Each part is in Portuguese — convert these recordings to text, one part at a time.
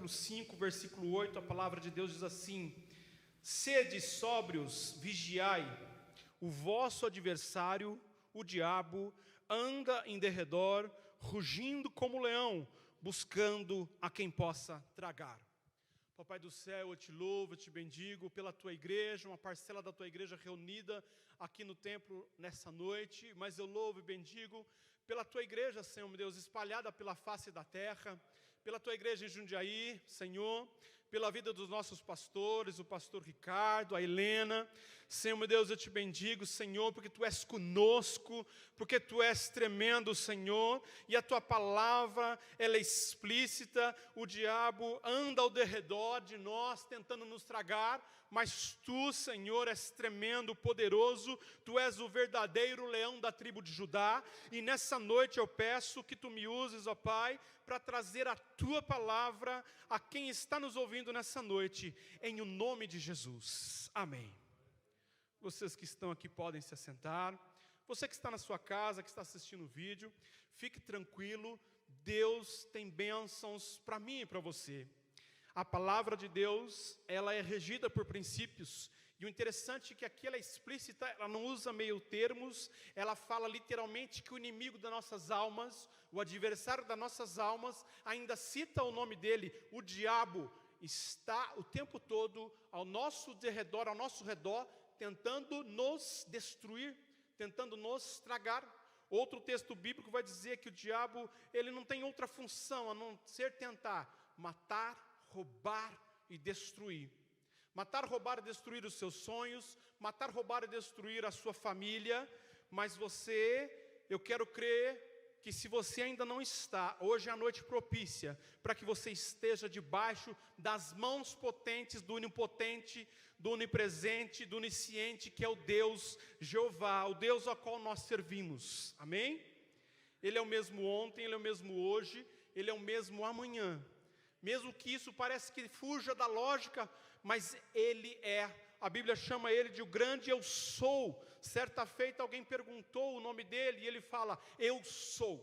capítulo 5, versículo 8, a palavra de Deus diz assim: sede sóbrios, vigiai, o vosso adversário, o diabo, anda em derredor, rugindo como leão, buscando a quem possa tragar. Papai do céu, eu te louvo, eu te bendigo pela tua igreja, uma parcela da tua igreja reunida aqui no templo nessa noite, mas eu louvo e bendigo pela tua igreja, Senhor meu Deus, espalhada pela face da terra, pela tua igreja em Jundiaí, Senhor, pela vida dos nossos pastores, o pastor Ricardo, a Helena. Senhor meu Deus, eu te bendigo, Senhor, porque tu és conosco, porque tu és tremendo, Senhor, e a tua palavra, ela é explícita. O diabo anda ao derredor de nós, tentando nos tragar, mas tu, Senhor, és tremendo, poderoso, tu és o verdadeiro leão da tribo de Judá, e nessa noite eu peço que tu me uses, ó Pai, para trazer a tua palavra a quem está nos ouvindo nessa noite, em o nome de Jesus, amém. Vocês que estão aqui podem se assentar. Você que está na sua casa, que está assistindo o vídeo, fique tranquilo, Deus tem bênçãos para mim e para você. A palavra de Deus, ela é regida por princípios, e o interessante é que aqui ela é explícita, ela não usa meio termos, ela fala literalmente que o inimigo das nossas almas, o adversário das nossas almas, ainda cita o nome dele, o diabo, está o tempo todo ao nosso redor, tentando nos destruir, tentando nos tragar. Outro texto bíblico vai dizer que o diabo, ele não tem outra função a não ser tentar matar, roubar e destruir. Matar, roubar e destruir os seus sonhos, matar, roubar e destruir a sua família. Mas eu quero crer que se você ainda não está, hoje é a noite propícia, para que você esteja debaixo das mãos potentes do onipotente, do onipresente, do onisciente, que é o Deus Jeová, o Deus ao qual nós servimos, amém? Ele é o mesmo ontem, Ele é o mesmo hoje, Ele é o mesmo amanhã. Mesmo que isso pareça que fuja da lógica, mas Ele é. A Bíblia chama Ele de o grande eu sou. Certa feita alguém perguntou o nome dele e ele fala, eu sou.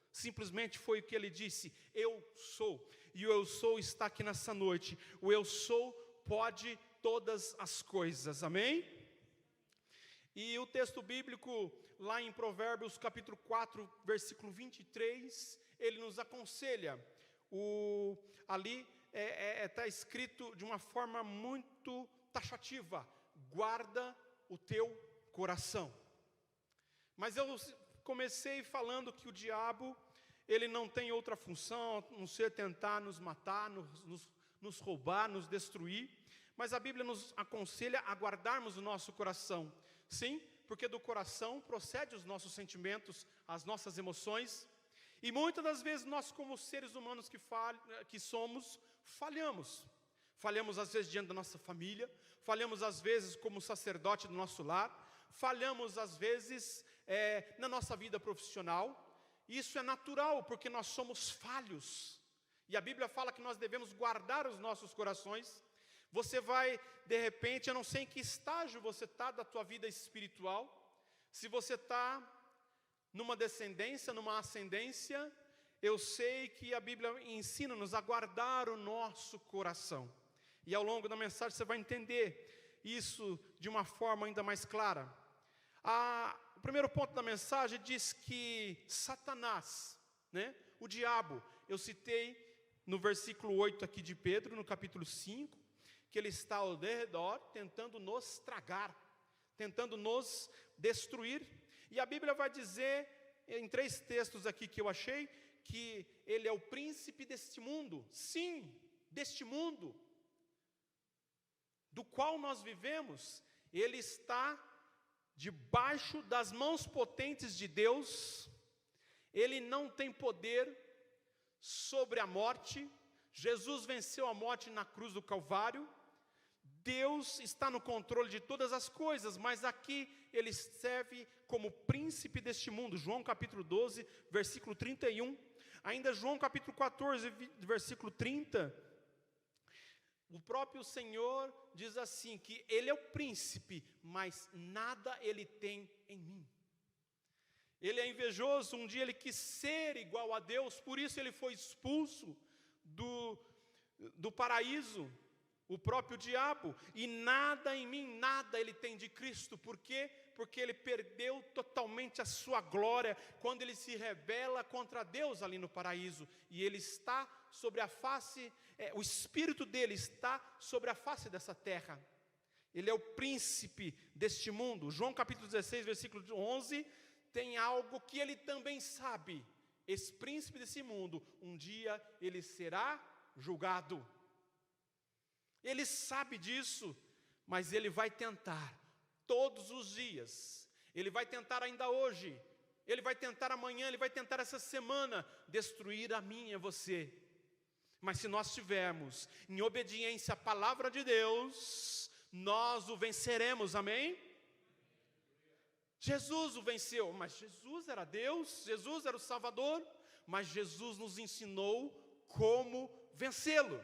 Simplesmente foi o que ele disse, eu sou. E o eu sou está aqui nessa noite. O eu sou pode todas as coisas, amém? E o texto bíblico lá em Provérbios capítulo 4, versículo 23, ele nos aconselha. Ali está escrito de uma forma muito taxativa, guarda o teu coração. Mas eu comecei falando que o diabo, ele não tem outra função a não ser tentar nos matar, nos roubar, nos destruir. Mas a Bíblia nos aconselha a guardarmos o nosso coração. Sim, porque do coração procede os nossos sentimentos, as nossas emoções. E muitas das vezes nós, como seres humanos que somos, falhamos. Falhamos às vezes diante da nossa família, falhamos às vezes como sacerdote do nosso lar, falhamos às vezes na nossa vida profissional. Isso é natural, porque nós somos falhos. E a Bíblia fala que nós devemos guardar os nossos corações. Você vai, de repente, eu não sei em que estágio você está da tua vida espiritual, se você está numa descendência, numa ascendência, eu sei que a Bíblia ensina-nos a guardar o nosso coração. E ao longo da mensagem você vai entender isso de uma forma ainda mais clara. O primeiro ponto da mensagem diz que Satanás, o diabo, eu citei no versículo 8 aqui de Pedro, no capítulo 5, que ele está ao redor tentando nos tragar, tentando nos destruir. E a Bíblia vai dizer, em 3 textos aqui que eu achei, que ele é o príncipe deste mundo. Sim, deste mundo, do qual nós vivemos. Ele está debaixo das mãos potentes de Deus. Ele não tem poder sobre a morte. Jesus venceu a morte na cruz do Calvário. Deus está no controle de todas as coisas, mas aqui ele serve como príncipe deste mundo. João capítulo 12, versículo 31. Ainda João capítulo 14, versículo 30. O próprio Senhor diz assim, que Ele é o príncipe, mas nada Ele tem em mim. Ele é invejoso, um dia ele quis ser igual a Deus, por isso ele foi expulso do paraíso, o próprio diabo, e nada em mim, nada ele tem de Cristo. Por quê? Porque ele perdeu totalmente a sua glória quando ele se rebela contra Deus ali no paraíso, e ele está sobre a face, o espírito dele está sobre a face dessa terra. Ele é o príncipe deste mundo. João capítulo 16, versículo 11, tem algo que ele também sabe. Esse príncipe desse mundo, um dia ele será julgado. Ele sabe disso, mas ele vai tentar todos os dias. Ele vai tentar ainda hoje, ele vai tentar amanhã, ele vai tentar essa semana destruir a mim e a você. Mas se nós estivermos em obediência à palavra de Deus, nós o venceremos, amém? Jesus o venceu, mas Jesus era Deus, Jesus era o Salvador, mas Jesus nos ensinou como vencê-lo.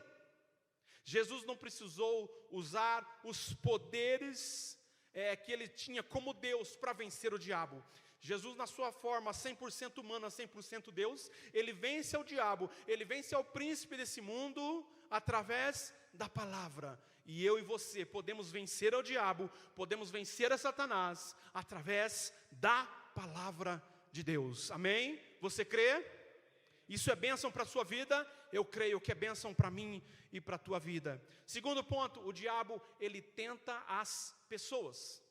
Jesus não precisou usar os poderes que ele tinha como Deus para vencer o diabo. Jesus, na sua forma 100% humana, 100% Deus, ele vence ao diabo, ele vence ao príncipe desse mundo através da palavra. E eu e você podemos vencer ao diabo, podemos vencer a Satanás através da palavra de Deus. Amém? Você crê? Isso é bênção para a sua vida? Eu creio que é bênção para mim e para a tua vida. Segundo ponto, o diabo, ele tenta as pessoas.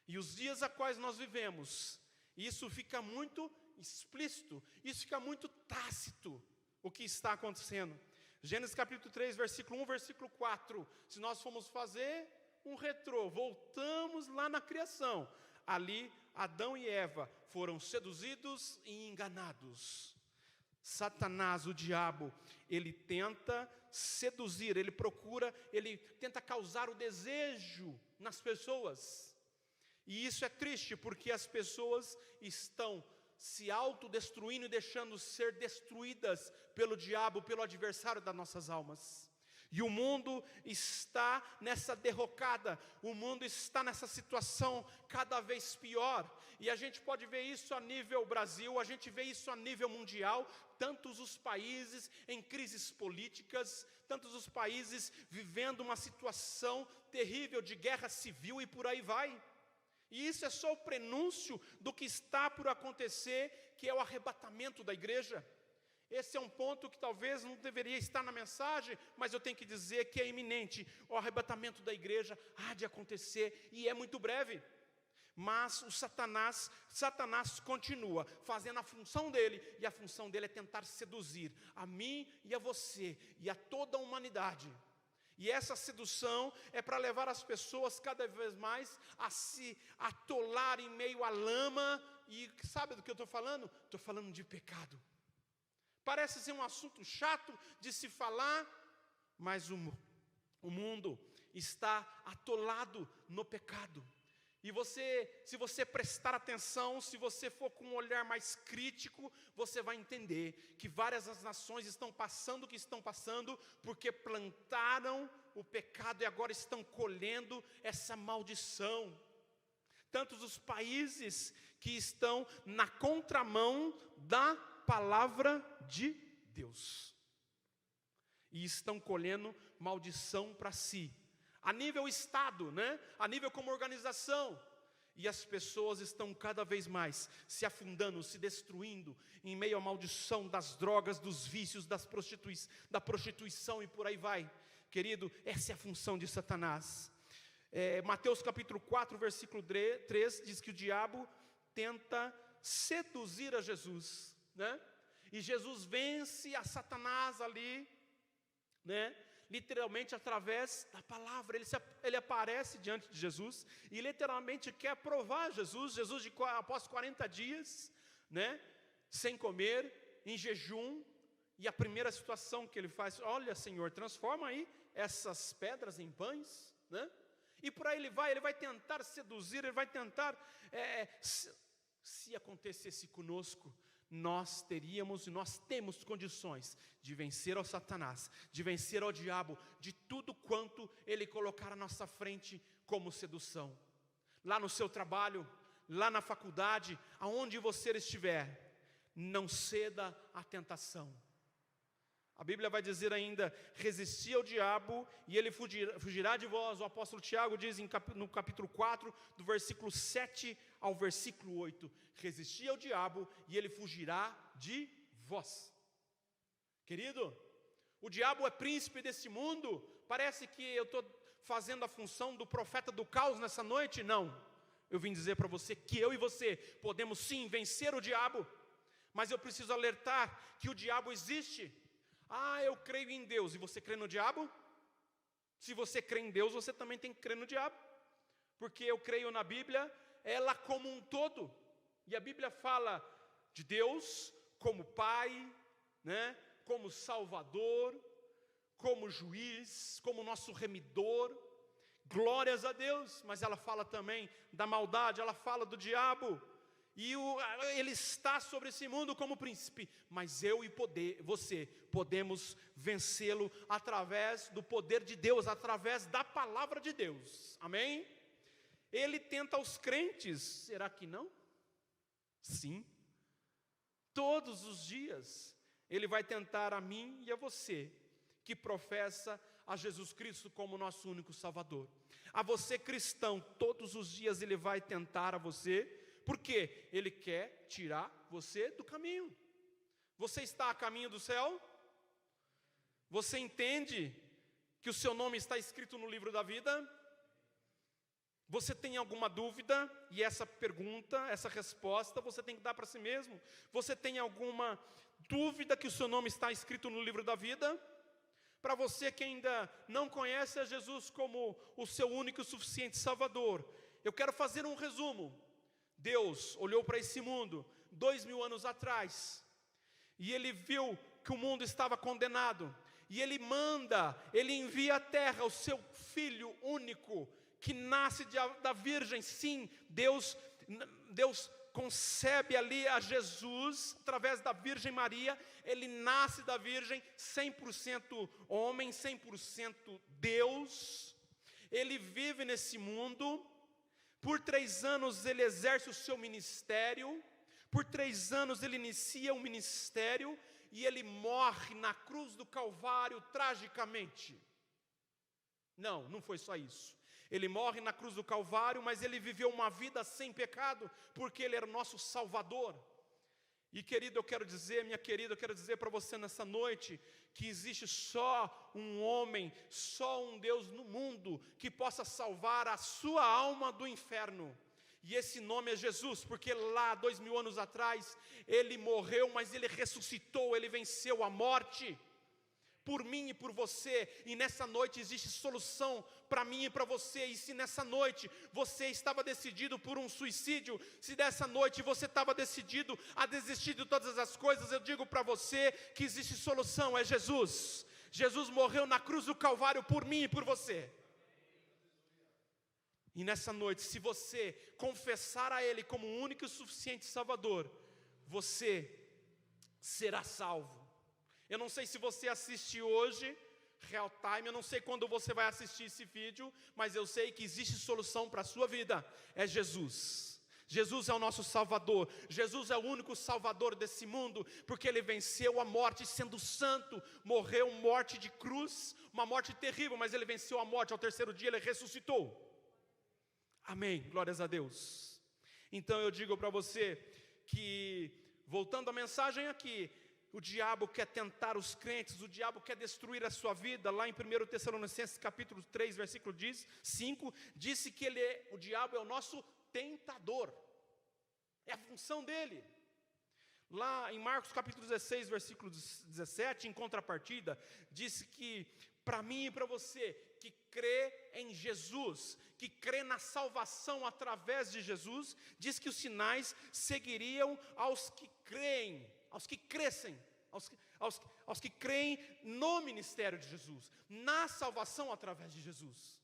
E os dias a quais nós vivemos, isso fica muito explícito, isso fica muito tácito, o que está acontecendo. Gênesis capítulo 3, versículo 1, versículo 4. Se nós formos fazer um retrô, voltamos lá na criação. Ali, Adão e Eva foram seduzidos e enganados. Satanás, o diabo, ele tenta seduzir, ele tenta causar o desejo nas pessoas. E isso é triste, porque as pessoas estão se autodestruindo e deixando ser destruídas pelo diabo, pelo adversário das nossas almas. E o mundo está nessa derrocada, o mundo está nessa situação cada vez pior. E a gente pode ver isso a nível Brasil, a gente vê isso a nível mundial, tantos os países em crises políticas, tantos os países vivendo uma situação terrível de guerra civil e por aí vai. E isso é só o prenúncio do que está por acontecer, que é o arrebatamento da igreja. Esse é um ponto que talvez não deveria estar na mensagem, mas eu tenho que dizer que é iminente. O arrebatamento da igreja há de acontecer e é muito breve. Mas o Satanás continua fazendo a função dele, e a função dele é tentar seduzir a mim e a você e a toda a humanidade. E essa sedução é para levar as pessoas cada vez mais a se atolar em meio à lama. E sabe do que eu estou falando? Estou falando de pecado. Parece ser um assunto chato de se falar, mas o mundo está atolado no pecado. E se você prestar atenção, se você for com um olhar mais crítico, você vai entender que várias das nações estão passando o que estão passando, porque plantaram o pecado e agora estão colhendo essa maldição. Tantos os países que estão na contramão da palavra de Deus, e estão colhendo maldição para si, a nível Estado, a nível como organização, e as pessoas estão cada vez mais se afundando, se destruindo, em meio à maldição das drogas, dos vícios, da prostituição e por aí vai. Querido, essa é a função de Satanás. Mateus capítulo 4, versículo 3, diz que o diabo tenta seduzir a Jesus, e Jesus vence a Satanás ali, literalmente através da palavra. Ele aparece diante de Jesus e literalmente quer provar Jesus após 40 dias, sem comer, em jejum. E a primeira situação que ele faz: olha, Senhor, transforma aí essas pedras em pães, e por aí ele vai tentar seduzir, ele vai tentar, se acontecesse conosco, nós teríamos e nós temos condições de vencer ao Satanás, de vencer ao diabo, de tudo quanto ele colocar à nossa frente como sedução. Lá no seu trabalho, lá na faculdade, aonde você estiver, não ceda à tentação. A Bíblia vai dizer ainda, resisti ao diabo e ele fugirá de vós. O apóstolo Tiago diz no capítulo 4, do versículo 7 ao versículo 8, resisti ao diabo e ele fugirá de vós. Querido, o diabo é príncipe desse mundo. Parece que eu estou fazendo a função do profeta do caos nessa noite. Não, eu vim dizer para você que eu e você podemos sim vencer o diabo. Mas eu preciso alertar que o diabo existe. Eu creio em Deus, e você crê no diabo? Se você crê em Deus, você também tem que crer no diabo. Porque eu creio na Bíblia, ela como um todo. E a Bíblia fala de Deus como Pai, né? Como Salvador, como Juiz, como nosso Remidor. Glórias a Deus. Mas ela fala também da maldade, ela fala do diabo. E ele está sobre esse mundo como príncipe, mas eu e você podemos vencê-lo através do poder de Deus, através da palavra de Deus, amém? Ele tenta os crentes, será que não? Sim, todos os dias, ele vai tentar a mim e a você, que professa a Jesus Cristo como nosso único Salvador. A você cristão, todos os dias ele vai tentar a você, porque ele quer tirar você do caminho. Você está a caminho do céu? Você entende que o seu nome está escrito no livro da vida? Você tem alguma dúvida? E essa pergunta, essa resposta, você tem que dar para si mesmo. Você tem alguma dúvida que o seu nome está escrito no livro da vida? Para você que ainda não conhece a Jesus como o seu único e suficiente Salvador, eu quero fazer um resumo. Deus olhou para esse mundo 2000 anos atrás e Ele viu que o mundo estava condenado e Ele Ele envia à terra o seu Filho único que nasce da Virgem. Sim, Deus concebe ali a Jesus através da Virgem Maria. Ele nasce da Virgem, 100% homem, 100% Deus. Ele vive nesse mundo. Por 3 anos ele exerce o seu ministério, por 3 anos ele inicia o ministério, e ele morre na cruz do Calvário tragicamente. Não foi só isso. Ele morre na cruz do Calvário, mas ele viveu uma vida sem pecado, porque ele era o nosso Salvador. E querido, eu quero dizer, minha querida, eu quero dizer para você nessa noite, que existe só um homem, só um Deus no mundo, que possa salvar a sua alma do inferno. E esse nome é Jesus, porque lá 2000 anos atrás, Ele morreu, mas Ele ressuscitou, Ele venceu a morte. Por mim e por você, e nessa noite existe solução para mim e para você. E se nessa noite você estava decidido por um suicídio, se nessa noite você estava decidido a desistir de todas as coisas, eu digo para você que existe solução, é Jesus. Jesus morreu na cruz do Calvário por mim e por você. E nessa noite, se você confessar a Ele como o único e suficiente Salvador, você será salvo. Eu não sei se você assiste hoje, real time, eu não sei quando você vai assistir esse vídeo, mas eu sei que existe solução para a sua vida, é Jesus. Jesus é o nosso Salvador, Jesus é o único Salvador desse mundo, porque Ele venceu a morte sendo santo, morreu morte de cruz, uma morte terrível, mas Ele venceu a morte, ao 3º dia Ele ressuscitou. Amém, glórias a Deus. Então eu digo para você que, voltando à mensagem aqui, o diabo quer tentar os crentes, o diabo quer destruir a sua vida. Lá em 1 Tessalonicenses capítulo 3, versículo 5, disse que o diabo é o nosso tentador, é a função dele. Lá em Marcos capítulo 16, versículo 17, em contrapartida, disse que para mim e para você, que crê em Jesus, que crê na salvação através de Jesus, diz que os sinais seguiriam aos que creem, aos que crescem, aos que creem no ministério de Jesus, na salvação através de Jesus.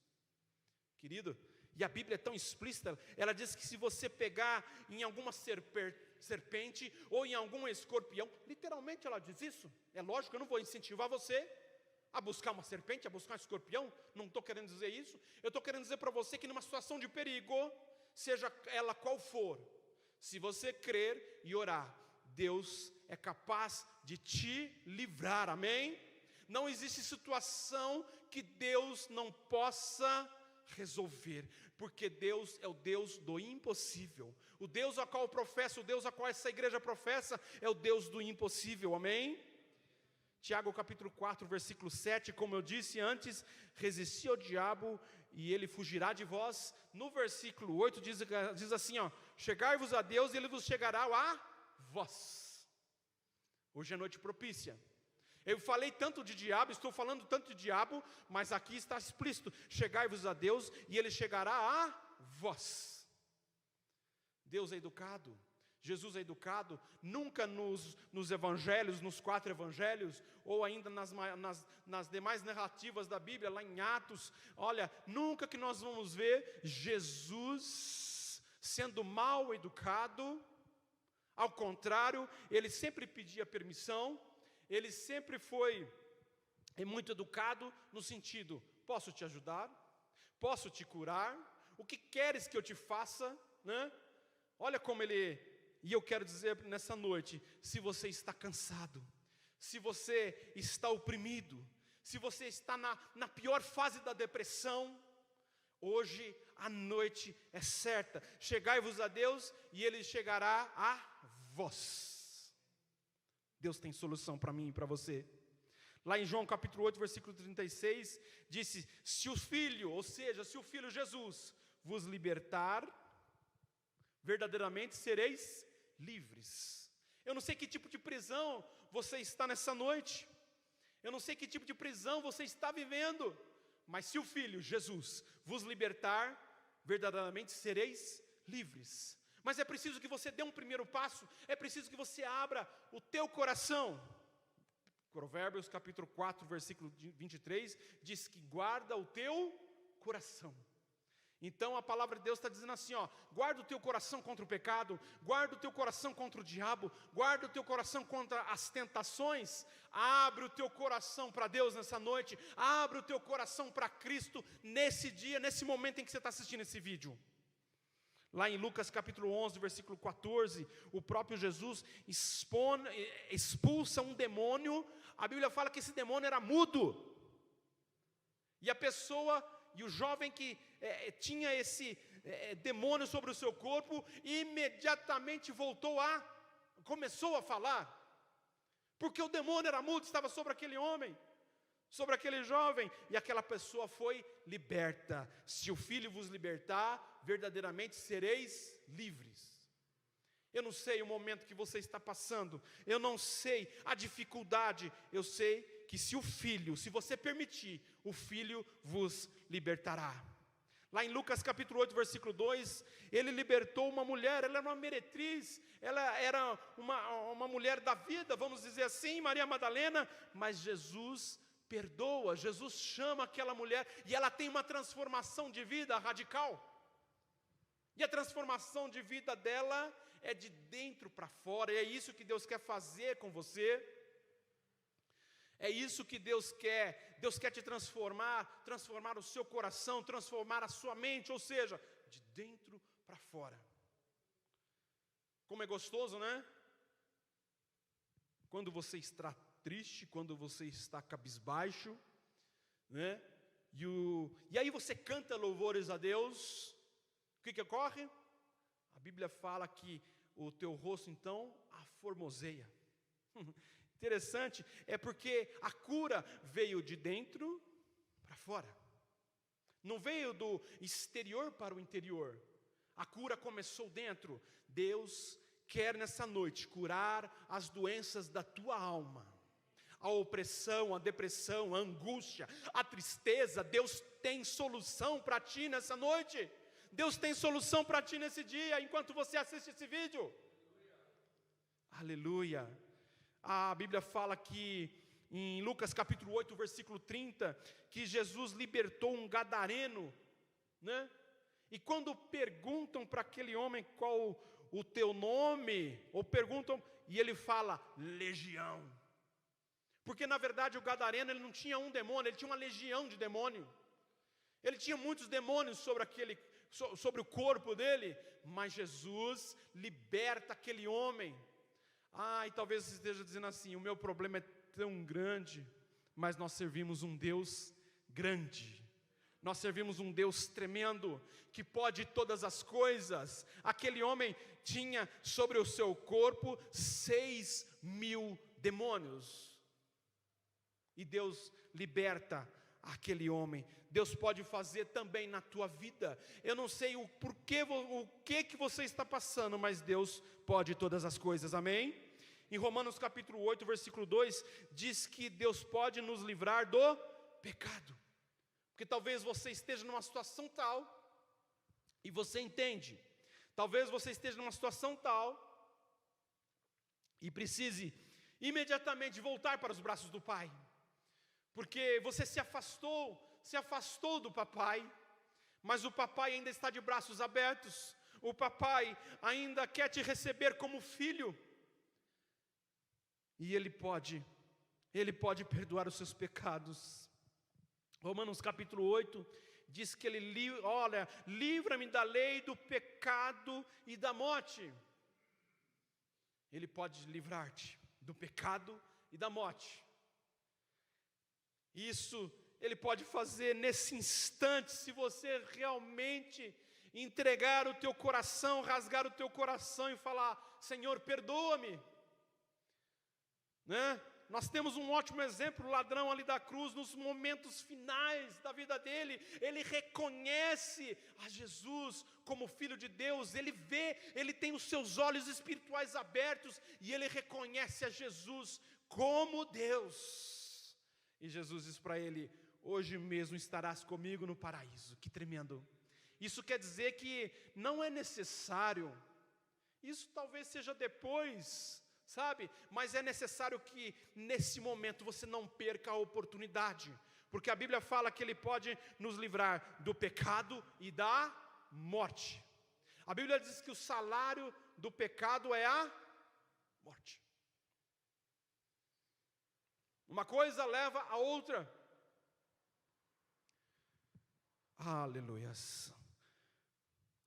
Querido, e a Bíblia é tão explícita, ela diz que se você pegar em alguma serpente ou em algum escorpião, literalmente ela diz isso. É lógico, eu não vou incentivar você a buscar uma serpente, a buscar um escorpião, não estou querendo dizer isso. Eu estou querendo dizer para você que numa situação de perigo, seja ela qual for, se você crer e orar, Deus é capaz de te livrar, amém? Não existe situação que Deus não possa resolver, porque Deus é o Deus do impossível. O Deus a qual eu professo, o Deus a qual essa igreja professa, é o Deus do impossível, amém? Tiago capítulo 4, versículo 7, como eu disse antes, resisti ao diabo e ele fugirá de vós. No versículo 8 diz assim, ó, chegai-vos a Deus e ele vos chegará a vós. Hoje é noite propícia. Eu falei tanto de diabo, estou falando tanto de diabo, mas aqui está explícito, chegai-vos a Deus e ele chegará a vós. Deus é educado, Jesus é educado. Nunca nos evangelhos, nos 4 evangelhos, ou ainda nas demais narrativas da Bíblia, lá em Atos, olha, nunca que nós vamos ver Jesus sendo mal educado. Ao contrário, ele sempre pedia permissão, ele sempre foi muito educado no sentido, posso te ajudar? Posso te curar? O que queres que eu te faça? Né? Olha como ele... E eu quero dizer nessa noite, se você está cansado, se você está oprimido, se você está na pior fase da depressão, hoje a noite é certa, chegai-vos a Deus e Ele chegará a vós. Deus tem solução para mim e para você. Lá em João capítulo 8, versículo 36, disse, se o Filho, ou seja, se o Filho Jesus vos libertar, verdadeiramente sereis livres. Eu não sei que tipo de prisão você está nessa noite, eu não sei que tipo de prisão você está vivendo, mas se o Filho, Jesus, vos libertar, verdadeiramente sereis livres. Mas é preciso que você dê um primeiro passo, é preciso que você abra o teu coração. Provérbios capítulo 4, versículo 23, diz que guarda o teu coração. Então a palavra de Deus está dizendo assim, ó, guarda o teu coração contra o pecado, guarda o teu coração contra o diabo, guarda o teu coração contra as tentações, abre o teu coração para Deus nessa noite, abre o teu coração para Cristo nesse dia, nesse momento em que você está assistindo esse vídeo. Lá em Lucas capítulo 11, versículo 14, o próprio Jesus expulsa um demônio, a Bíblia fala que esse demônio era mudo, e a pessoa... E o jovem que tinha esse demônio sobre o seu corpo, imediatamente começou a falar, porque o demônio era mudo, estava sobre aquele homem, sobre aquele jovem, e aquela pessoa foi liberta. Se o Filho vos libertar, verdadeiramente sereis livres. Eu não sei o momento que você está passando, eu não sei a dificuldade, eu sei que se você permitir, o Filho vos libertará. Lá em Lucas capítulo 8, versículo 2, ele libertou uma mulher, ela era uma meretriz, ela era uma mulher da vida, vamos dizer assim, Maria Madalena, mas Jesus perdoa, Jesus chama aquela mulher, e ela tem uma transformação de vida radical. E a transformação de vida dela é de dentro para fora, e é isso que Deus quer fazer com você. É isso que Deus quer te transformar o seu coração, transformar a sua mente, ou seja, de dentro para fora. Como é gostoso, né? Quando você está triste, quando você está cabisbaixo, né? E aí você canta louvores a Deus, o que ocorre? A Bíblia fala que o teu rosto então aformoseia. Interessante, é porque a cura veio de dentro para fora. Não veio do exterior para o interior. A cura começou dentro. Deus quer nessa noite curar as doenças da tua alma. A opressão, a depressão, a angústia, a tristeza. Deus tem solução para ti nessa noite. Deus tem solução para ti nesse dia, enquanto você assiste esse vídeo. Aleluia. A Bíblia fala que em Lucas capítulo 8, versículo 30, que Jesus libertou um gadareno, né? E quando perguntam para aquele homem qual o teu nome, ou perguntam, e ele fala, legião. Porque na verdade o gadareno, ele não tinha um demônio, ele tinha uma legião de demônio. Ele tinha muitos demônios sobre o corpo dele, mas Jesus liberta aquele homem. E talvez você esteja dizendo assim, o meu problema é tão grande, mas nós servimos um Deus grande. Nós servimos um Deus tremendo, que pode todas as coisas. Aquele homem tinha sobre o seu corpo 6.000 demônios. E Deus liberta aquele homem. Deus pode fazer também na tua vida. Eu não sei o que você está passando, mas Deus pode todas as coisas, amém? Em Romanos capítulo 8, versículo 2, diz que Deus pode nos livrar do pecado. Porque talvez você esteja numa situação tal, e você entende, talvez você esteja numa situação tal, e precise imediatamente voltar para os braços do Pai, porque você se afastou do papai, mas o papai ainda está de braços abertos, o papai ainda quer te receber como filho, e Ele pode perdoar os seus pecados. Romanos capítulo 8, diz que Ele livra-me da lei, do pecado e da morte. Ele pode livrar-te do pecado e da morte. Isso Ele pode fazer nesse instante, se você realmente entregar o teu coração, rasgar o teu coração e falar: Senhor, perdoa-me, né? Nós temos um ótimo exemplo, o ladrão ali da cruz, nos momentos finais da vida dele, ele reconhece a Jesus como Filho de Deus, ele tem os seus olhos espirituais abertos, e ele reconhece a Jesus como Deus, e Jesus diz para ele: hoje mesmo estarás comigo no paraíso. Que tremendo! Isso quer dizer que não é necessário, isso talvez seja depois, sabe? Mas é necessário que nesse momento você não perca a oportunidade, porque a Bíblia fala que Ele pode nos livrar do pecado e da morte. A Bíblia diz que o salário do pecado é a morte. Uma coisa leva a outra. Aleluias.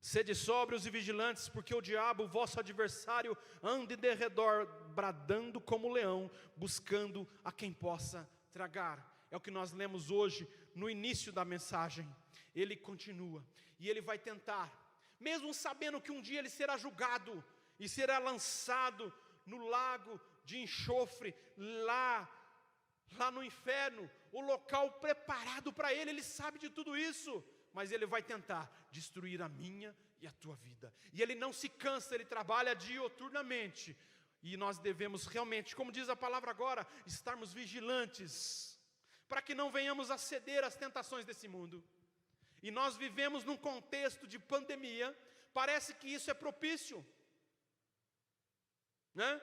Sede sóbrios e vigilantes, porque o diabo, vosso adversário, anda em derredor, bradando como leão, buscando a quem possa tragar. É o que nós lemos hoje, no início da mensagem. Ele continua, e ele vai tentar, mesmo sabendo que um dia ele será julgado, e será lançado no lago de enxofre, lá no inferno, o local preparado para ele sabe de tudo isso, mas ele vai tentar destruir a minha e a tua vida, e ele não se cansa, ele trabalha dioturnamente, e nós devemos realmente, como diz a palavra agora, estarmos vigilantes, para que não venhamos a ceder às tentações desse mundo. E nós vivemos num contexto de pandemia, parece que isso é propício, né?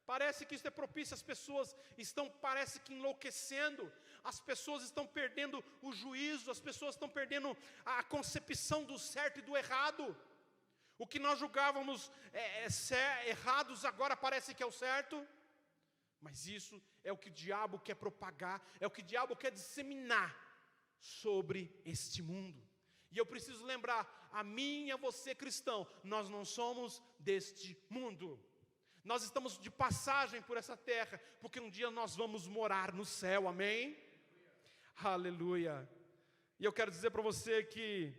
Parece que isso é propício, as pessoas estão, parece que enlouquecendo, as pessoas estão perdendo o juízo, as pessoas estão perdendo a concepção do certo e do errado. O que nós julgávamos errados, agora parece que é o certo. Mas isso é o que o diabo quer propagar, é o que o diabo quer disseminar sobre este mundo. E eu preciso lembrar, a mim e a você cristão, nós não somos deste mundo. Nós estamos de passagem por essa terra, porque um dia nós vamos morar no céu, amém? Aleluia! E eu quero dizer para você que,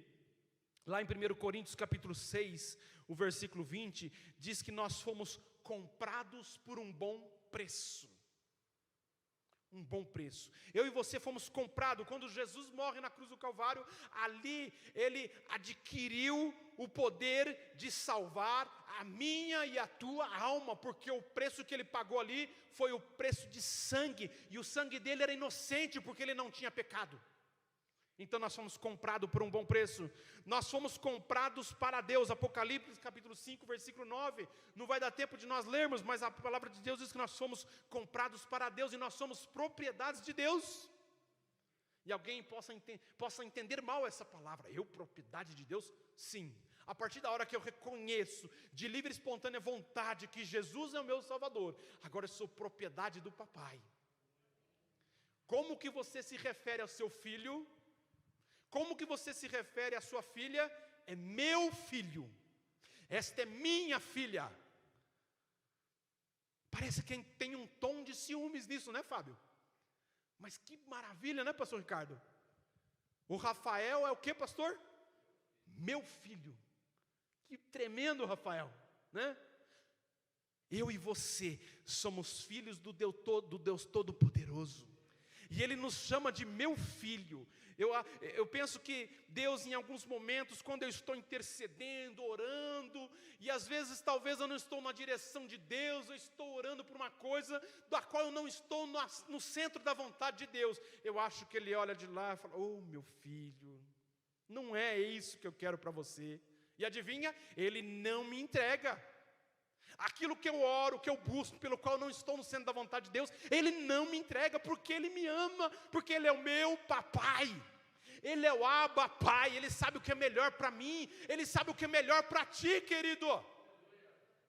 lá em 1 Coríntios capítulo 6, o versículo 20, diz que nós fomos comprados por um bom preço. Um bom preço. Eu e você fomos comprados. Quando Jesus morre na cruz do Calvário, ali Ele adquiriu o poder de salvar a minha e a tua alma, porque o preço que Ele pagou ali foi o preço de sangue, e o sangue dele era inocente, porque Ele não tinha pecado. Então nós fomos comprados por um bom preço. Nós fomos comprados para Deus. Apocalipse capítulo 5, versículo 9. Não vai dar tempo de nós lermos, mas a palavra de Deus diz que nós fomos comprados para Deus, e nós somos propriedades de Deus. E alguém possa entender mal essa palavra. Eu, propriedade de Deus? Sim. A partir da hora que eu reconheço de livre e espontânea vontade que Jesus é o meu Salvador, agora eu sou propriedade do papai. Como que você se refere ao seu filho? Como que você se refere à sua filha? É meu filho, esta é minha filha. Parece que tem um tom de ciúmes nisso, né, Fábio? Mas que maravilha, né, pastor Ricardo? O Rafael é o que, pastor? Meu filho. Que tremendo, Rafael, né? Eu e você somos filhos do Deus Todo-Poderoso. E Ele nos chama de meu filho. Eu penso que Deus, em alguns momentos, quando eu estou intercedendo, orando, e às vezes talvez eu não estou na direção de Deus, eu estou orando por uma coisa da qual eu não estou no centro da vontade de Deus. Eu acho que Ele olha de lá e fala: oh, meu filho, não é isso que eu quero para você. E adivinha? Ele não me entrega. Aquilo que eu oro, que eu busco, pelo qual eu não estou no centro da vontade de Deus, Ele não me entrega, porque Ele me ama, porque Ele é o meu papai. Ele é o Abba Pai, Ele sabe o que é melhor para mim, Ele sabe o que é melhor para ti, querido.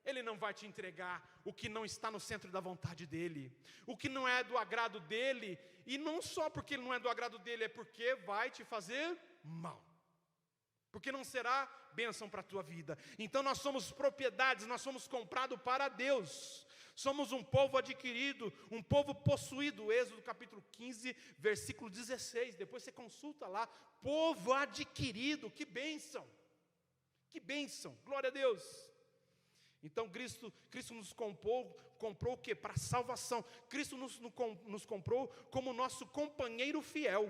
Ele não vai te entregar o que não está no centro da vontade dEle, o que não é do agrado dEle, e não só porque não é do agrado dEle, é porque vai te fazer mal. Porque não será bênção para a tua vida. Então nós somos propriedades, nós somos comprados para Deus. Somos um povo adquirido, um povo possuído. Êxodo capítulo 15, versículo 16. Depois você consulta lá. Povo adquirido, que bênção. Que bênção, glória a Deus. Então Cristo nos comprou o quê? Para a salvação. Cristo nos comprou como nosso companheiro fiel.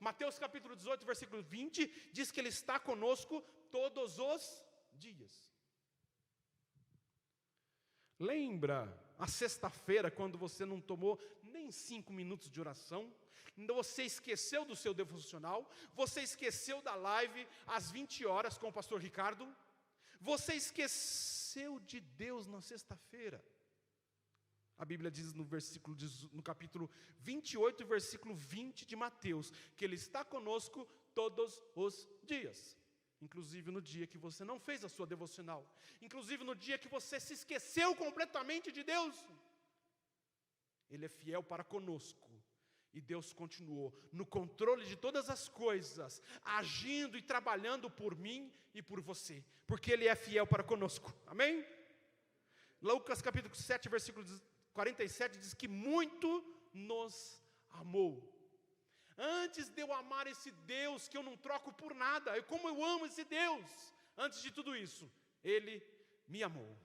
Mateus capítulo 18, versículo 20, diz que Ele está conosco todos os dias. Lembra a sexta-feira, quando você não tomou nem 5 minutos de oração? Você esqueceu do seu devocional? Você esqueceu da live às 20 horas com o pastor Ricardo? Você esqueceu de Deus na sexta-feira? A Bíblia diz no capítulo 28, versículo 20 de Mateus, que Ele está conosco todos os dias. Inclusive no dia que você não fez a sua devocional. Inclusive no dia que você se esqueceu completamente de Deus. Ele é fiel para conosco. E Deus continuou no controle de todas as coisas, agindo e trabalhando por mim e por você. Porque Ele é fiel para conosco. Amém? Lucas capítulo 7, versículo 47 diz que muito nos amou. Antes de eu amar esse Deus que eu não troco por nada, como eu amo esse Deus, antes de tudo isso, Ele me amou.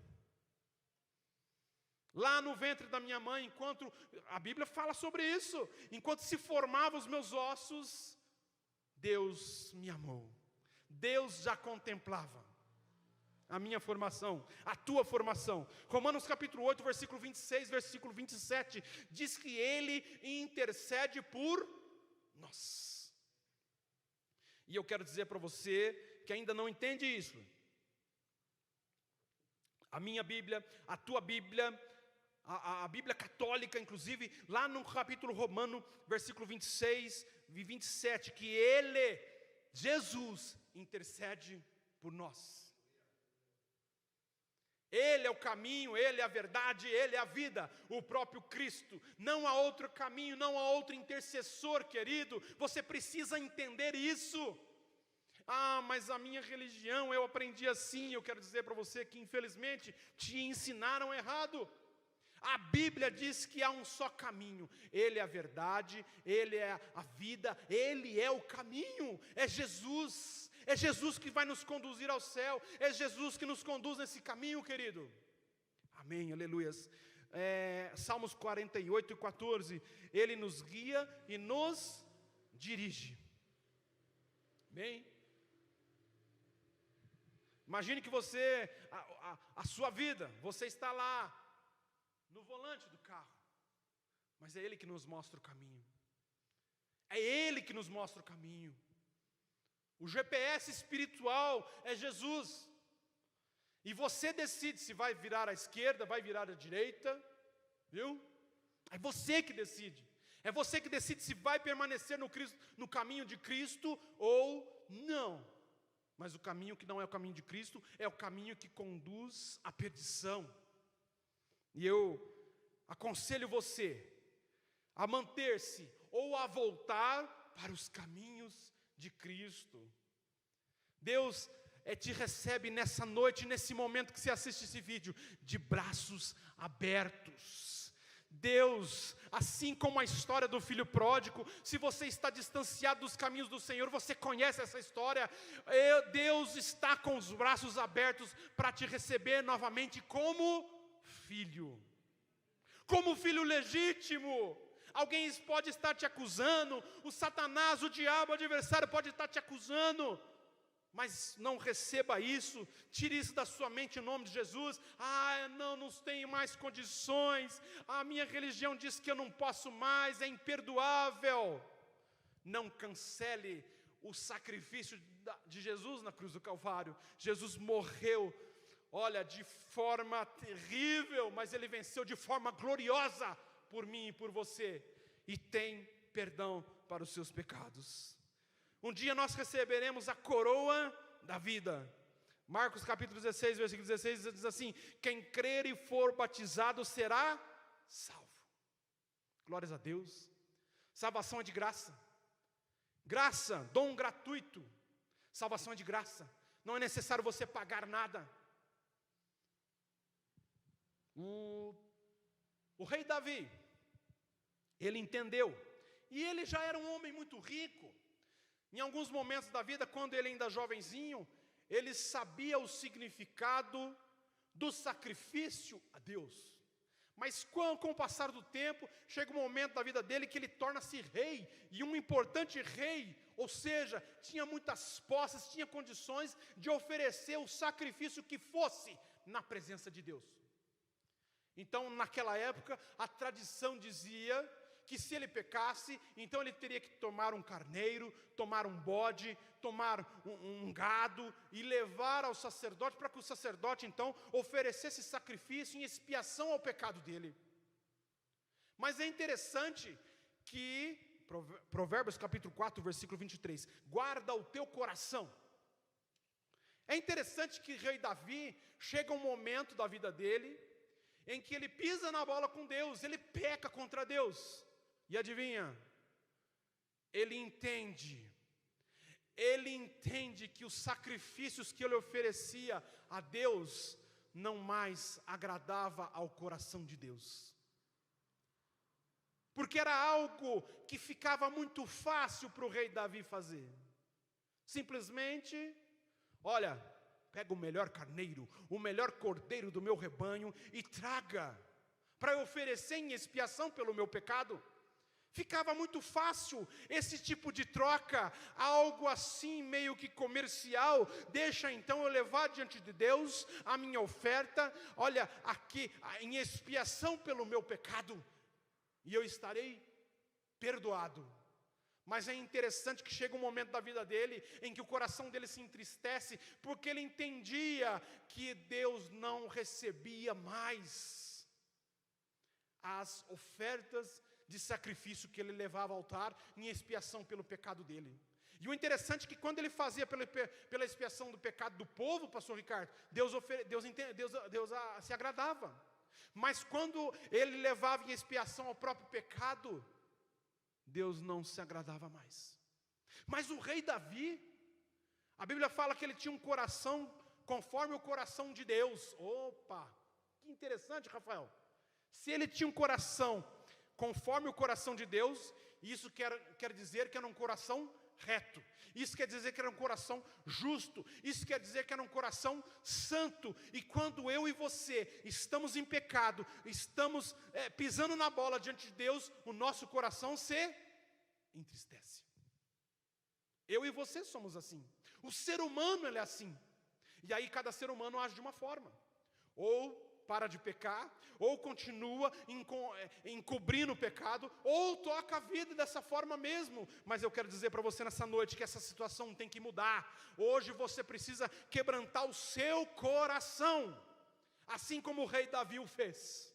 Lá no ventre da minha mãe, enquanto, a Bíblia fala sobre isso, enquanto se formavam os meus ossos, Deus me amou. Deus já contemplava a minha formação, a tua formação. Romanos capítulo 8, versículo 26, versículo 27, diz que Ele intercede por nós. E eu quero dizer para você que ainda não entende isso. A minha Bíblia, a tua Bíblia, a Bíblia católica, inclusive, lá no capítulo romano, versículo 26 e 27, que Ele, Jesus, intercede por nós. Ele é o caminho, Ele é a verdade, Ele é a vida, o próprio Cristo. Não há outro caminho, não há outro intercessor, querido. Você precisa entender isso. Ah, mas a minha religião, eu aprendi assim. Eu quero dizer para você que infelizmente te ensinaram errado. A Bíblia diz que há um só caminho. Ele é a verdade, Ele é a vida, Ele é o caminho, é Jesus. É Jesus que vai nos conduzir ao céu. É Jesus que nos conduz nesse caminho, querido. Amém, aleluias. Salmos 48 e 14. Ele nos guia e nos dirige. Amém. Imagine que você, a sua vida, você está lá no volante do carro, mas é Ele que nos mostra o caminho. É Ele que nos mostra o caminho. O GPS espiritual é Jesus. E você decide se vai virar à esquerda, vai virar à direita, viu? É você que decide. É você que decide se vai permanecer no caminho de Cristo ou não. Mas o caminho que não é o caminho de Cristo é o caminho que conduz à perdição. E eu aconselho você a manter-se ou a voltar para os caminhos de Cristo. Deus te recebe nessa noite, nesse momento que você assiste esse vídeo, de braços abertos. Deus, assim como a história do filho pródigo, se você está distanciado dos caminhos do Senhor, você conhece essa história. Deus está com os braços abertos para te receber novamente como filho legítimo. Alguém pode estar te acusando, o Satanás, o diabo, o adversário pode estar te acusando, mas não receba isso, tire isso da sua mente em nome de Jesus. Não tenho mais condições, a minha religião diz que eu não posso mais, é imperdoável. Não cancele o sacrifício de Jesus na cruz do Calvário. Jesus morreu, de forma terrível, mas Ele venceu de forma gloriosa por mim e por você, e tem perdão para os seus pecados. Um dia nós receberemos a coroa da vida. Marcos capítulo 16, versículo 16 diz assim: quem crer e for batizado será salvo. Glórias a Deus. Salvação é de graça. Graça, dom gratuito. Salvação é de graça. Não é necessário você pagar nada. O rei Davi, ele entendeu, e ele já era um homem muito rico. Em alguns momentos da vida, quando ele ainda jovenzinho, ele sabia o significado do sacrifício a Deus. Mas com o passar do tempo, chega um momento da vida dele que ele torna-se rei, e um importante rei, ou seja, tinha muitas posses, tinha condições de oferecer o sacrifício que fosse na presença de Deus. Então, naquela época, a tradição dizia que se ele pecasse, então ele teria que tomar um carneiro, tomar um bode, tomar um gado e levar ao sacerdote, para que o sacerdote então oferecesse sacrifício em expiação ao pecado dele. Mas é interessante que, Provérbios capítulo 4, versículo 23, guarda o teu coração. É interessante que o rei Davi, chega um momento da vida dele, em que ele pisa na bola com Deus, ele peca contra Deus. E adivinha? Ele entende que os sacrifícios que ele oferecia a Deus não mais agradava ao coração de Deus. Porque era algo que ficava muito fácil para o rei Davi fazer. Simplesmente, pega o melhor carneiro, o melhor cordeiro do meu rebanho e traga, para eu oferecer em expiação pelo meu pecado. Ficava muito fácil esse tipo de troca, algo assim meio que comercial. Deixa então eu levar diante de Deus a minha oferta, aqui em expiação pelo meu pecado, e eu estarei perdoado. Mas é interessante que chega um momento da vida dele em que o coração dele se entristece, porque ele entendia que Deus não recebia mais as ofertas de sacrifício que ele levava ao altar em expiação pelo pecado dele. E o interessante é que quando ele fazia pela expiação do pecado do povo, pastor Ricardo, Deus se agradava. Mas quando ele levava em expiação ao próprio pecado, Deus não se agradava mais. Mas o rei Davi, a Bíblia fala que ele tinha um coração conforme o coração de Deus. Opa, que interessante, Rafael. Se ele tinha um coração conforme o coração de Deus, isso quer dizer que era um coração reto. Isso quer dizer que era um coração justo. Isso quer dizer que era um coração santo. E quando eu e você estamos em pecado, estamos pisando na bola diante de Deus, o nosso coração se entristece. Eu e você somos assim. O ser humano ele é assim. E aí cada ser humano age de uma forma. Ou para de pecar, ou continua encobrindo o pecado, ou toca a vida dessa forma mesmo. Mas eu quero dizer para você nessa noite que essa situação tem que mudar. Hoje você precisa quebrantar o seu coração, assim como o rei Davi o fez.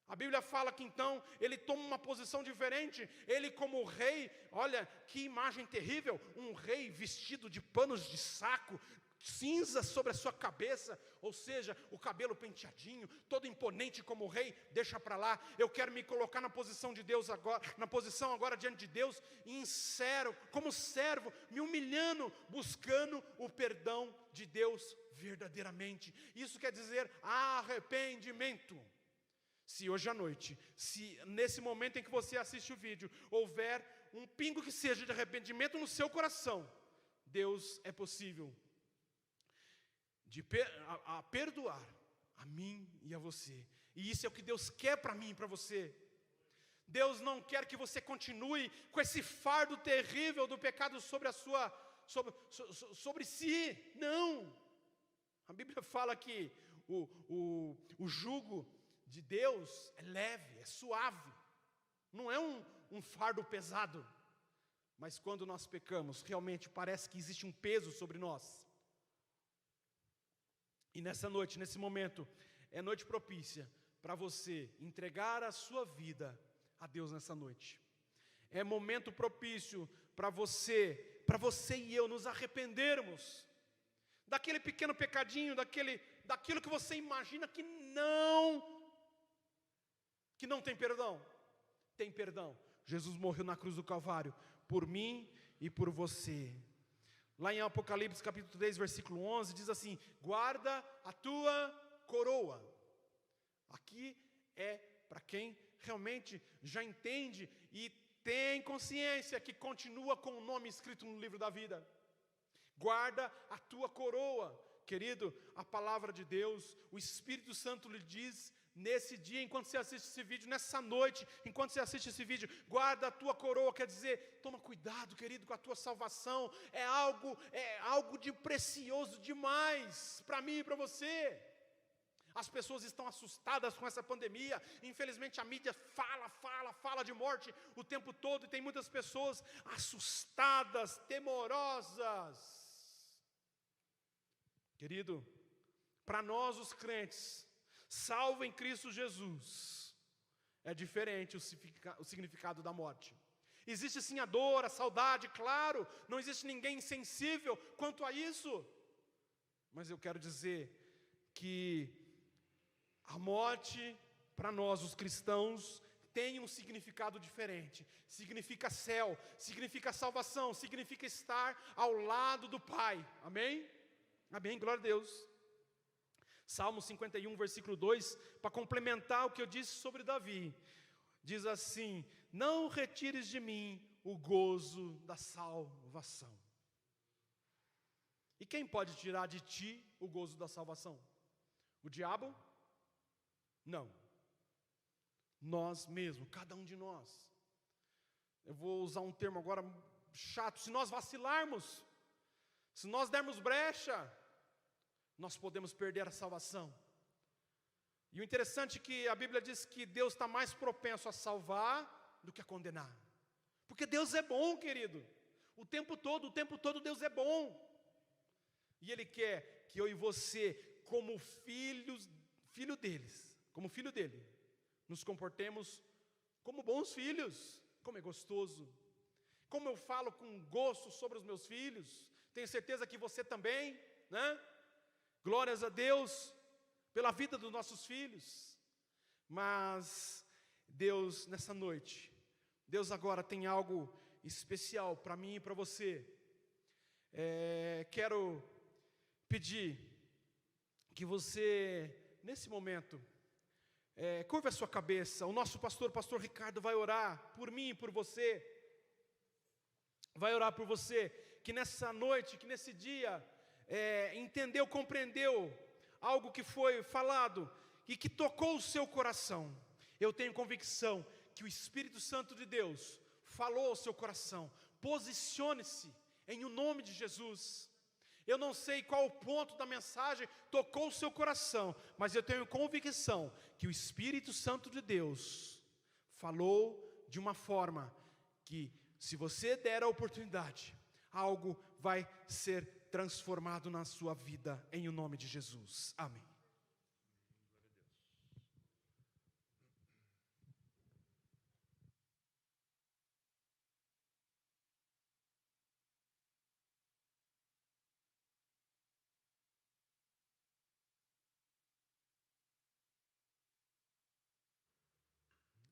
A Bíblia fala que então ele toma uma posição diferente. Ele como rei, olha que imagem terrível, um rei vestido de panos de saco, cinza sobre a sua cabeça, ou seja, o cabelo penteadinho, todo imponente como rei. Deixa para lá, eu quero me colocar na posição de Deus agora, na posição agora diante de Deus, como servo, me humilhando, buscando o perdão de Deus verdadeiramente. Isso quer dizer arrependimento. Se hoje à noite, se nesse momento em que você assiste o vídeo, houver um pingo que seja de arrependimento no seu coração, Deus é possível de perdoar a mim e a você. E isso é o que Deus quer para mim e para você. Deus não quer que você continue com esse fardo terrível do pecado sobre si. Não. A Bíblia fala que o jugo de Deus é leve, é suave. Não é um fardo pesado. Mas quando nós pecamos, realmente parece que existe um peso sobre nós. E nessa noite, nesse momento, é noite propícia para você entregar a sua vida a Deus nessa noite. É momento propício para você e eu nos arrependermos daquele pequeno pecadinho, daquilo que você imagina que não tem perdão. Tem perdão. Jesus morreu na cruz do Calvário por mim e por você. Lá em Apocalipse capítulo 3, versículo 11, diz assim: guarda a tua coroa. Aqui é para quem realmente já entende e tem consciência que continua com o nome escrito no livro da vida. Guarda a tua coroa. Querido, a palavra de Deus, o Espírito Santo lhe diz nesse dia, enquanto você assiste esse vídeo, nessa noite, enquanto você assiste esse vídeo, guarda a tua coroa, quer dizer, toma cuidado, querido, com a tua salvação. É algo de precioso demais para mim e para você. As pessoas estão assustadas com essa pandemia. Infelizmente a mídia fala de morte o tempo todo, e tem muitas pessoas assustadas, temorosas. Querido, para nós os crentes, salvo em Cristo Jesus, é diferente o significado da morte. Existe sim a dor, a saudade, claro, não existe ninguém insensível quanto a isso. Mas eu quero dizer que a morte, para nós os cristãos, tem um significado diferente. Significa céu, significa salvação, significa estar ao lado do Pai. Amém? Amém, glória a Deus. Salmo 51, versículo 2, para complementar o que eu disse sobre Davi, diz assim: não retires de mim o gozo da salvação. E quem pode tirar de ti o gozo da salvação? O diabo? Não. Nós mesmos, cada um de nós. Eu vou usar um termo agora chato: se nós vacilarmos, se nós dermos brecha, nós podemos perder a salvação. E o interessante é que a Bíblia diz que Deus está mais propenso a salvar do que a condenar. Porque Deus é bom, querido. O tempo todo Deus é bom. E Ele quer que eu e você, como filho dele, nos comportemos como bons filhos. Como é gostoso. Como eu falo com gosto sobre os meus filhos. Tenho certeza que você também, né? Glórias a Deus pela vida dos nossos filhos. Mas Deus, nessa noite, Deus agora tem algo especial para mim e para você. Quero pedir que você, nesse momento, curva a sua cabeça. O nosso pastor Ricardo, vai orar por mim e por você. Vai orar por você, que nessa noite, que nesse dia, entendeu, compreendeu algo que foi falado e que tocou o seu coração. Eu tenho convicção que o Espírito Santo de Deus falou ao seu coração. Posicione-se em o nome de Jesus. Eu não sei qual o ponto da mensagem tocou o seu coração, mas eu tenho convicção que o Espírito Santo de Deus falou de uma forma que, se você der a oportunidade, algo vai ser transformado na sua vida, em o nome de Jesus. Amém.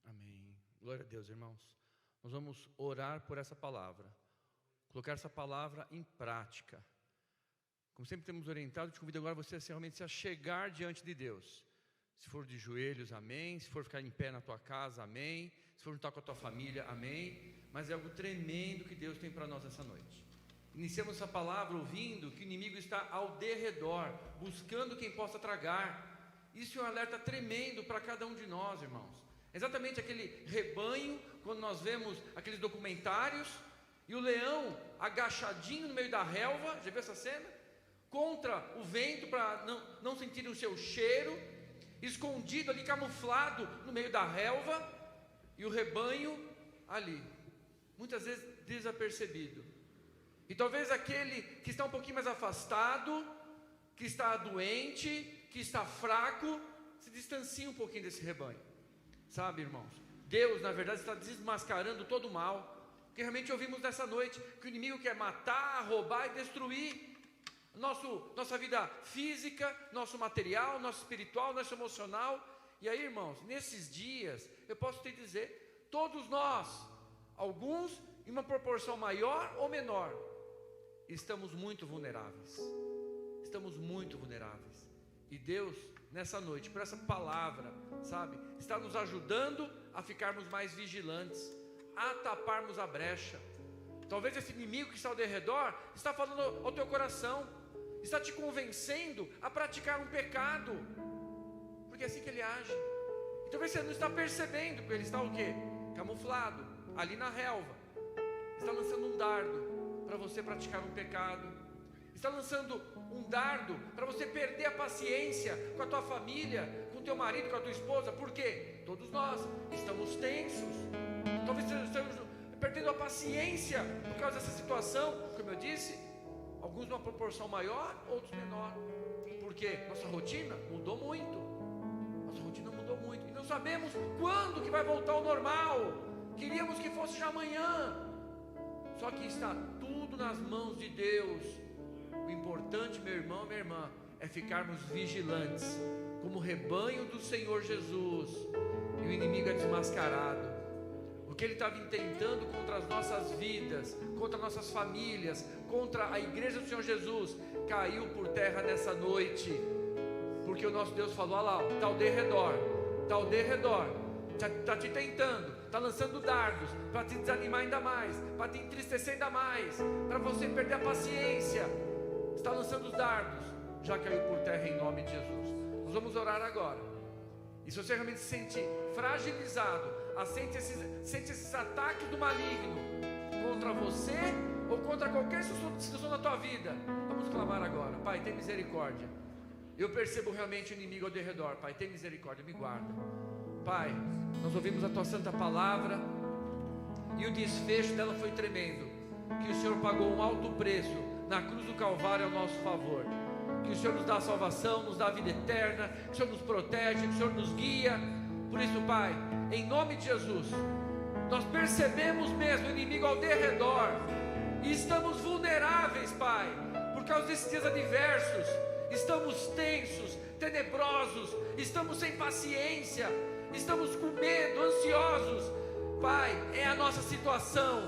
Amém. Glória a Deus, irmãos. Nós vamos orar por essa palavra, colocar essa palavra em prática. Como sempre temos orientado, te convido agora você realmente a chegar diante de Deus. Se for de joelhos, amém. Se for ficar em pé na tua casa, amém. Se for juntar com a tua família, amém. Mas é algo tremendo que Deus tem para nós essa noite. Iniciamos essa palavra ouvindo que o inimigo está ao derredor, buscando quem possa tragar. Isso é um alerta tremendo para cada um de nós, irmãos. Exatamente aquele rebanho, quando nós vemos aqueles documentários, e o leão agachadinho no meio da relva, já viu essa cena? Contra o vento, para não sentir o seu cheiro, escondido ali, camuflado no meio da relva, e o rebanho ali, muitas vezes desapercebido. E talvez aquele que está um pouquinho mais afastado, que está doente, que está fraco, se distancie um pouquinho desse rebanho. Sabe, irmãos, Deus na verdade está desmascarando todo o mal, porque realmente ouvimos nessa noite que o inimigo quer matar, roubar e destruir nossa vida física, nosso material, nosso espiritual, nosso emocional. E aí, irmãos, nesses dias, eu posso te dizer, todos nós, alguns em uma proporção maior ou menor, estamos muito vulneráveis. Estamos muito vulneráveis. E Deus, nessa noite, por essa palavra, sabe, está nos ajudando a ficarmos mais vigilantes, a taparmos a brecha. Talvez esse inimigo que está ao derredor está falando ao teu coração, está te convencendo a praticar um pecado, porque é assim que ele age. E talvez você não está percebendo, porque ele está o quê? Camuflado, ali na relva. Está lançando um dardo para você praticar um pecado. Está lançando um dardo para você perder a paciência com a tua família, com o teu marido, com a tua esposa. Por quê? Todos nós estamos tensos. Talvez estamos perdendo a paciência por causa dessa situação. Como eu disse, alguns numa proporção maior, outros menor. Porque nossa rotina mudou muito. Nossa rotina mudou muito. E não sabemos quando que vai voltar ao normal. Queríamos que fosse já amanhã. Só que está tudo nas mãos de Deus. O importante, meu irmão, minha irmã, é ficarmos vigilantes, como o rebanho do Senhor Jesus. E o inimigo é desmascarado. O que ele estava intentando contra as nossas vidas, contra nossas famílias, contra a igreja do Senhor Jesus, caiu por terra nessa noite. Porque o nosso Deus falou: olha lá, está ao derredor, está ao derredor, está te tentando, está lançando dardos para te desanimar ainda mais, para te entristecer ainda mais, para você perder a paciência. Está lançando os dardos, já caiu por terra em nome de Jesus. Nós vamos orar agora. E se você realmente se sente fragilizado, sente esses ataques do maligno contra você ou contra qualquer situação da tua vida, vamos clamar agora. Pai, tem misericórdia. Eu percebo realmente o inimigo ao derredor. Pai, tem misericórdia, me guarda. Pai, nós ouvimos a tua santa palavra e o desfecho dela foi tremendo, que o Senhor pagou um alto preço na cruz do Calvário ao nosso favor, que o Senhor nos dá a salvação, nos dá a vida eterna, que o Senhor nos protege, que o Senhor nos guia. Por isso, Pai, em nome de Jesus, nós percebemos mesmo o inimigo ao derredor e estamos vulneráveis, Pai, por causa desses dias adversos. Estamos tensos, tenebrosos, estamos sem paciência, estamos com medo, ansiosos. Pai, é a nossa situação.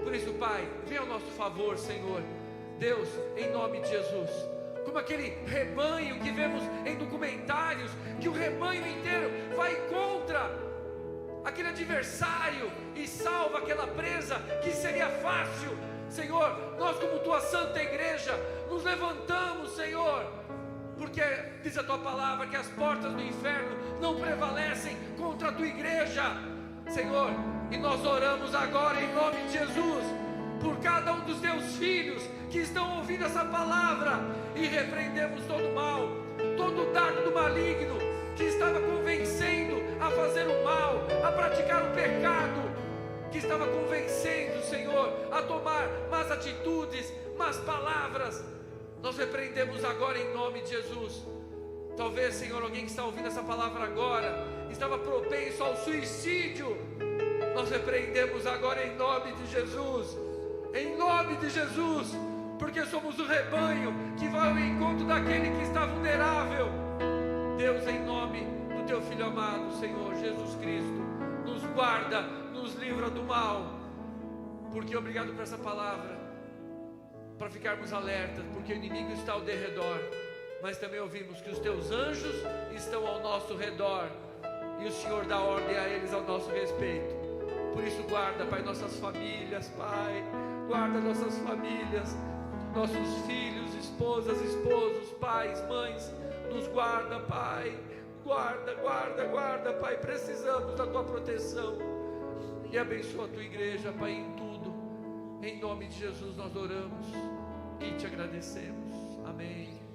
Por isso, Pai, vem ao nosso favor, Senhor Deus, em nome de Jesus. Como aquele rebanho que vemos em documentários, que o rebanho inteiro vai contra aquele adversário e salva aquela presa que seria fácil. Senhor, nós como tua santa igreja nos levantamos, Senhor, porque diz a tua palavra que as portas do inferno não prevalecem contra a tua igreja, Senhor. E nós oramos agora em nome de Jesus por cada um dos teus filhos que estão ouvindo essa palavra, e repreendemos todo o mal, todo o dardo do maligno que estava convencendo a fazer o mal, a praticar o pecado, que estava convencendo, Senhor, a tomar más atitudes, más palavras. Nós repreendemos agora em nome de Jesus. Talvez, Senhor, alguém que está ouvindo essa palavra agora estava propenso ao suicídio. Nós repreendemos agora em nome de Jesus, em nome de Jesus, porque somos o rebanho que vai ao encontro daquele que está vulnerável. Deus, em nome do teu Filho amado, Senhor Jesus Cristo, nos guarda, nos livra do mal. Porque obrigado por essa palavra, para ficarmos alertas, porque o inimigo está ao derredor. mas também ouvimos que os teus anjos estão ao nosso redor e o Senhor dá ordem a eles ao nosso respeito. Por isso guarda, Pai, nossas famílias, Pai, guarda nossas famílias, nossos filhos, esposas, esposos, pais, mães, nos guarda, Pai, guarda, guarda, guarda, Pai, precisamos da Tua proteção, e abençoa a Tua igreja, Pai, em tudo, em nome de Jesus nós oramos e te agradecemos, amém.